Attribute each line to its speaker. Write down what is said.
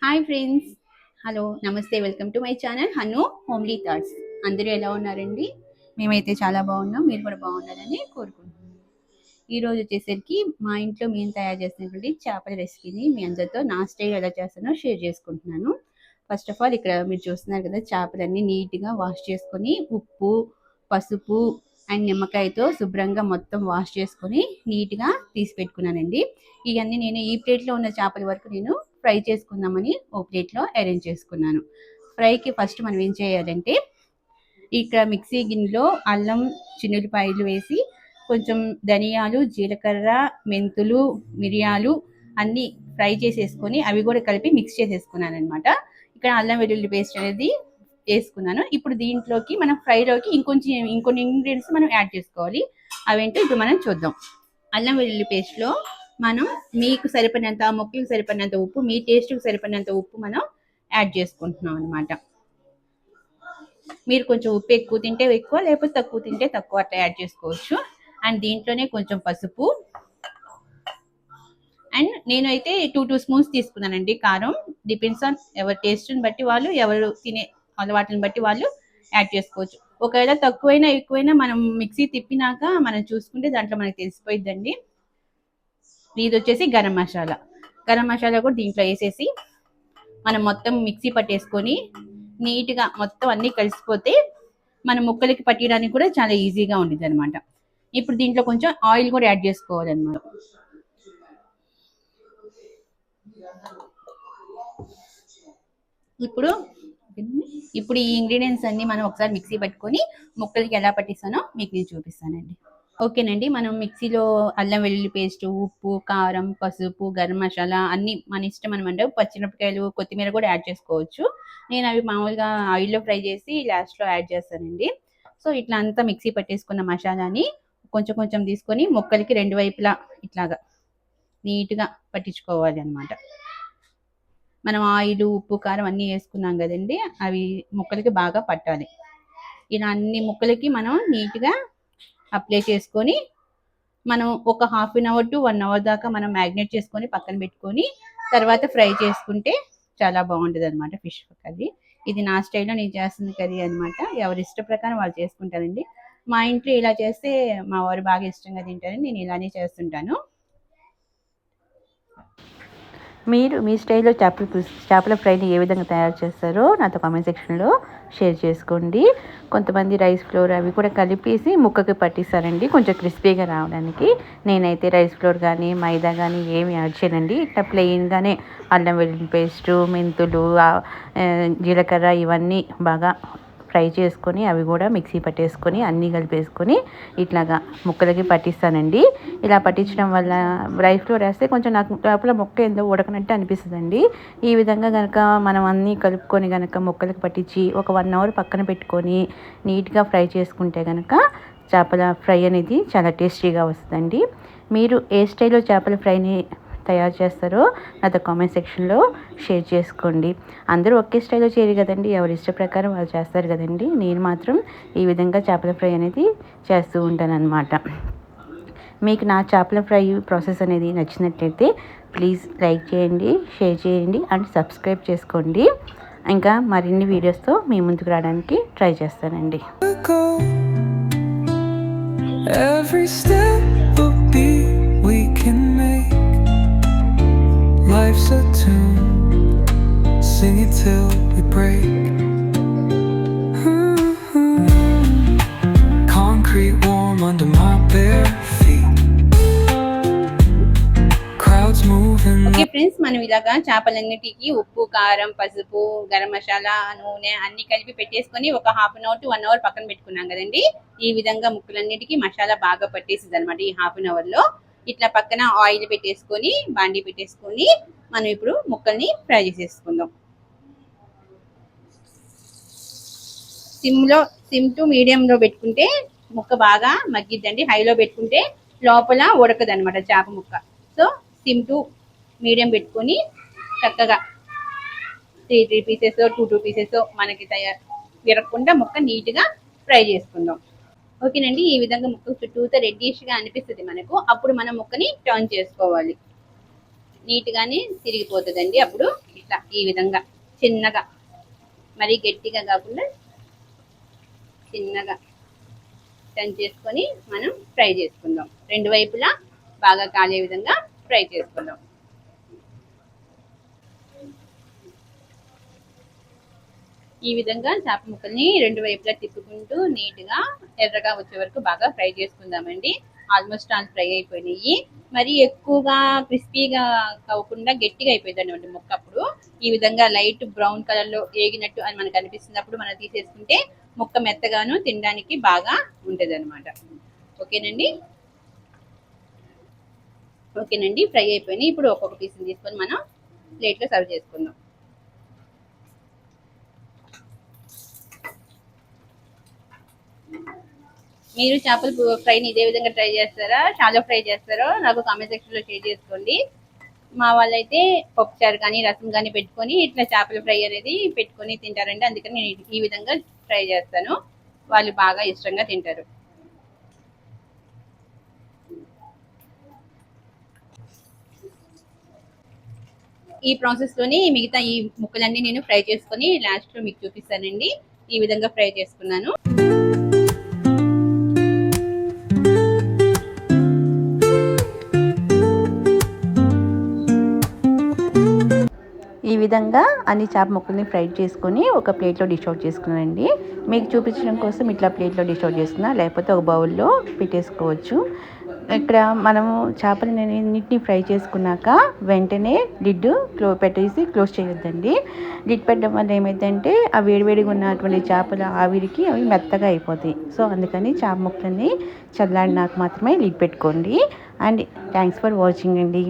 Speaker 1: Hi friends, hello, నమస్తే, welcome to my channel Hanu homely thoughts. అందరూ ఎలా ఉన్నారండి? మేమైతే చాలా బాగున్నాం, మీరు కూడా బాగున్నారని కోరుకుంటున్నాం. ఈరోజు వచ్చేసరికి మా ఇంట్లో మేము తయారు చేసినటువంటి చేపల రెసిపీని మీ అందరితో నా స్టైల్ ఎలా చేస్తానో షేర్ చేసుకుంటున్నాను. ఫస్ట్ ఆఫ్ ఆల్ ఇక్కడ మీరు చూస్తున్నారు కదా, చేపలన్నీ నీట్గా వాష్ చేసుకొని ఉప్పు, పసుపు అండ్ నిమ్మకాయతో శుభ్రంగా మొత్తం వాష్ చేసుకొని నీట్గా తీసి పెట్టుకున్నానండి. ఇవన్నీ నేను ఈ ప్లేట్లో ఉన్న చేపల వరకు నేను ఫ్రై చేసుకుందామని ఓ ప్లేట్లో అరేంజ్ చేసుకున్నాను. ఫ్రైకి ఫస్ట్ మనం ఏం చేయాలంటే, ఇక్కడ మిక్సీ గిన్నెలో అల్లం, చిన్నులపాయలు వేసి కొంచెం ధనియాలు, జీలకర్ర, మెంతులు, మిరియాలు అన్నీ ఫ్రై చేసేసుకొని అవి కూడా కలిపి మిక్స్ చేసేసుకున్నాను అనమాట. ఇక్కడ అల్లం వెల్లుల్లి పేస్ట్ అనేది వేసుకున్నాను. ఇప్పుడు దీంట్లోకి మనం ఫ్రైలోకి ఇంకొన్ని ఇంగ్రీడియంట్స్ మనం యాడ్ చేసుకోవాలి. అవేంటో ఇప్పుడు మనం చూద్దాం. అల్లం వెల్లుల్లి పేస్ట్లో మనం మీకు సరిపడినంత, మొక్కలకు సరిపడినంత ఉప్పు, మీ టేస్ట్కి సరిపడినంత ఉప్పు మనం యాడ్ చేసుకుంటున్నాం అనమాట. మీరు కొంచెం ఉప్పు ఎక్కువ తింటే ఎక్కువ, లేకపోతే తక్కువ తింటే తక్కువ, అట్లా యాడ్ చేసుకోవచ్చు. అండ్ దీంట్లోనే కొంచెం పసుపు, అండ్ నేనైతే 2 స్పూన్స్ తీసుకున్నానండి కారం. డిపెండ్స్ ఆన్ ఎవరి టేస్ట్ని బట్టి వాళ్ళు, ఎవరు తినే అలవాటుని బట్టి వాళ్ళు యాడ్ చేసుకోవచ్చు. ఒకవేళ తక్కువైనా ఎక్కువైనా మనం మిక్సీ తిప్పినాక మనం చూసుకుంటే దాంట్లో మనకి తెలిసిపోయిద్దండి. ఇది వచ్చేసి గరం మసాలా. గరం మసాలా కూడా దీంట్లో వేసేసి మనం మొత్తం మిక్సీ పట్టేసుకొని నీట్గా మొత్తం అన్నీ కలిసిపోతే మన ముక్కలకి పట్టడానికి కూడా చాలా ఈజీగా ఉంటుంది అనమాట. ఇప్పుడు దీంట్లో కొంచెం ఆయిల్ కూడా యాడ్ చేసుకోవాలన్నమాట. ఇప్పుడు ఈ ఇంగ్రీడియంట్స్ అన్ని మనం ఒకసారి మిక్సీ పట్టుకొని ముక్కలకి ఎలా పట్టిస్తానో మీకు నేను చూపిస్తానండి. ఓకేనండి, మనం మిక్సీలో అల్లం వెల్లుల్లి పేస్ట్, ఉప్పు, కారం, పసుపు, గరం మసాలా అన్నీ మన ఇష్టం అనమాట. పచ్చిమిరపకాయలు, కొత్తిమీర కూడా యాడ్ చేసుకోవచ్చు. నేను అవి మామూలుగా ఆయిల్లో ఫ్రై చేసి లాస్ట్లో యాడ్ చేస్తానండి. సో ఇట్లా అంతా మిక్సీ పట్టేసుకున్న మసాలాని కొంచెం కొంచెం తీసుకొని ముక్కలకి రెండు వైపులా ఇట్లాగా నీట్గా పట్టించుకోవాలి అనమాట. మనం ఆయిల్, ఉప్పు, కారం అన్నీ వేసుకున్నాం కదండి, అవి ముక్కలకి బాగా పట్టాలి. ఇలా అన్ని ముక్కలకి మనం నీట్గా అప్లై చేసుకొని మనం ఒక ½ to 1 hour దాకా మనం మ్యాగ్నేట్ చేసుకొని పక్కన పెట్టుకొని తర్వాత ఫ్రై చేసుకుంటే చాలా బాగుంటుంది అనమాట ఫిష్ కర్రీ. ఇది నా స్టైల్లో నేను చేస్తున్న కర్రీ అనమాట. ఎవరి ఇష్ట ప్రకారం వాళ్ళు చేసుకుంటారండి. మా ఇంట్లో ఇలా చేస్తే మా వారు బాగా ఇష్టంగా తింటారని నేను ఇలానే చేస్తుంటాను.
Speaker 2: మీరు మీ స్టైల్లో చేపల ఫ్రైని ఏ విధంగా తయారు చేస్తారో నాతో కామెంట్ సెక్షన్లో షేర్ చేసుకోండి. కొంతమంది రైస్ ఫ్లోర్ అవి కూడా కలిపేసి ముక్కకి పట్టిస్తారండి కొంచెం క్రిస్పీగా రావడానికి. నేనైతే రైస్ ఫ్లోర్ కానీ మైదా కానీ ఏమి యాడ్ చేయనండి. ఇట్లా ప్లెయిన్గానే అల్లం వెల్లుల్లి పేస్టు, మెంతులు, జీలకర్ర ఇవన్నీ బాగా ఫ్రై చేసుకొని అవి కూడా మిక్సీ పట్టేసుకొని అన్నీ కలిపేసుకొని ఇట్లాగా ముక్కలకి పట్టిస్తానండి. ఇలా పట్టించడం వల్ల రైస్ ఫ్లోర్ వేస్తే కొంచెం నాకు లోపల ముక్క ఏందో ఉడకనట్టు అనిపిస్తుందండి. ఈ విధంగా కనుక మనం అన్నీ కలుపుకొని కనుక ముక్కలకి పట్టించి ఒక 1 hour పక్కన పెట్టుకొని నీట్గా ఫ్రై చేసుకుంటే కనుక చేపల ఫ్రై అనేది చాలా టేస్టీగా వస్తుందండి. మీరు ఏ స్టైల్లో చేపల ఫ్రైని తయారు చేస్తారో నాతో కామెంట్ సెక్షన్లో షేర్ చేసుకోండి. అందరూ ఒకే స్టైల్లో చేయరు కదండి, ఎవరి ఇష్ట ప్రకారం వాళ్ళు చేస్తారు కదండి. నేను మాత్రం ఈ విధంగా చేపల ఫ్రై అనేది చేస్తూ ఉంటానన్నమాట. మీకు నా చేపల ఫ్రై ప్రాసెస్ అనేది నచ్చినట్లయితే ప్లీజ్ లైక్ చేయండి, షేర్ చేయండి అండ్ సబ్స్క్రైబ్ చేసుకోండి. ఇంకా మరిన్ని వీడియోస్తో మీ ముందుకు రావడానికి ట్రై చేస్తానండి. Every step a beat we can make. Life's a tune, sing it till we break. Concrete warm under my bare feet. Crowds moving.
Speaker 1: Okay friends, మనం ఇలాగా చేపలన్నిటికీ ఉప్పు, కారం, పసుపు, గరం మసాలా, నూనె అన్ని కలిపి పెట్టేసుకొని ఒక ½ to 1 hour పక్కన పెట్టుకున్నాం కదండి. ఈ విధంగా ముక్కలన్నిటికీ మసాలా బాగా పట్టేసింది అనమాట. ఈ ½ hour లో ఇట్లా పక్కన ఆయిల్ పెట్టేసుకొని బాండీ పెట్టేసుకొని మనం ఇప్పుడు ముక్కల్ని ఫ్రై చేసేసుకుందాం. సిమ్ టు మీడియంలో పెట్టుకుంటే ముక్క బాగా మగ్గిద్దండి. హైలో పెట్టుకుంటే లోపల ఉడకదు అనమాట చేప ముక్క. సో సిమ్ టు మీడియం పెట్టుకొని చక్కగా 3 pieces 2 pieces మనకి విరగకుండా ముక్క నీట్గా ఫ్రై చేసుకుందాం. ఓకేనండి, ఈ విధంగా ముక్క చుట్టూతో రెడ్డిష్గా అనిపిస్తుంది మనకు. అప్పుడు మనం ముక్కని టర్న్ చేసుకోవాలి. నీట్గానే తిరిగిపోతుందండి. అప్పుడు ఇట్లా ఈ విధంగా చిన్నగా, మరీ గట్టిగా కాకుండా చిన్నగా టర్న్ చేసుకొని మనం ఫ్రై చేసుకుందాం. రెండు వైపులా బాగా కాలే విధంగా ఫ్రై చేసుకుందాం. ఈ విధంగా చేప ముక్కల్ని రెండు వైపులా తిప్పుకుంటూ నీట్గా ఎర్రగా వచ్చే వరకు బాగా ఫ్రై చేసుకుందామండి. ఆల్మోస్ట్ ఆల్ ఫ్రై అయిపోయినాయి. మరి ఎక్కువగా క్రిస్పీగా కాకుండా గట్టిగా అయిపోయింది అనమాట ముక్క. అప్పుడు ఈ విధంగా లైట్ బ్రౌన్ కలర్ లో వేగినట్టు అని మనకు అనిపిస్తున్నప్పుడు మనం తీసేసుకుంటే ముక్క మెత్తగాను తినడానికి బాగా ఉంటది అనమాట. ఓకేనండి. ఫ్రై అయిపోయినాయి. ఇప్పుడు ఒక్కొక్క పీస్ తీసుకొని మనం ప్లేట్ లో సర్వ్ చేసుకుందాం. మీరు చేపల ఫ్రైని ఇదే విధంగా ట్రై చేస్తారా, షాలో ఫ్రై చేస్తారో నాకు కామెంట్ సెక్షన్ లో షేర్ చేసుకోండి. మా వాళ్ళైతే పప్పుచారు కానీ రసం కానీ పెట్టుకొని ఇట్లా చేపల ఫ్రై అనేది పెట్టుకొని తింటారండి. అందుకని నేను ఈ విధంగా ట్రై చేస్తాను. వాళ్ళు బాగా ఇష్టంగా తింటారు. ఈ ప్రాసెస్ లోని మిగతా ఈ ముక్కలన్నీ నేను ఫ్రై చేసుకొని లాస్ట్ లో మీకు చూపిస్తానండి. ఈ విధంగా ఫ్రై చేసుకున్నాను.
Speaker 2: ఈ విధంగా అన్ని చేప ముక్కల్ని ఫ్రై చేసుకొని ఒక ప్లేట్లో డిష్ అవుట్ చేసుకున్నానండి. మీకు చూపించడం కోసం ఇట్లా ప్లేట్లో డిష్ అవుట్ చేసుకున్నా, లేకపోతే ఒక బౌల్లో పెట్టేసుకోవచ్చు. ఇక్కడ మనము చేపలన్నింటినీ ఫ్రై చేసుకున్నాక వెంటనే లిడ్ పెట్టేసి క్లోజ్ చేయొద్దండి. లిడ్ పెట్టడం వల్ల ఏమైందంటే ఆ వేడివేడిగా ఉన్నటువంటి చేపల ఆవిరికి అవి మెత్తగా అయిపోతాయి. సో అందుకని చేప ముక్కలని చల్లారినాక మాత్రమే లిడ్ పెట్టుకోండి. అండ్ థ్యాంక్స్ ఫర్ వాచింగ్ అండి.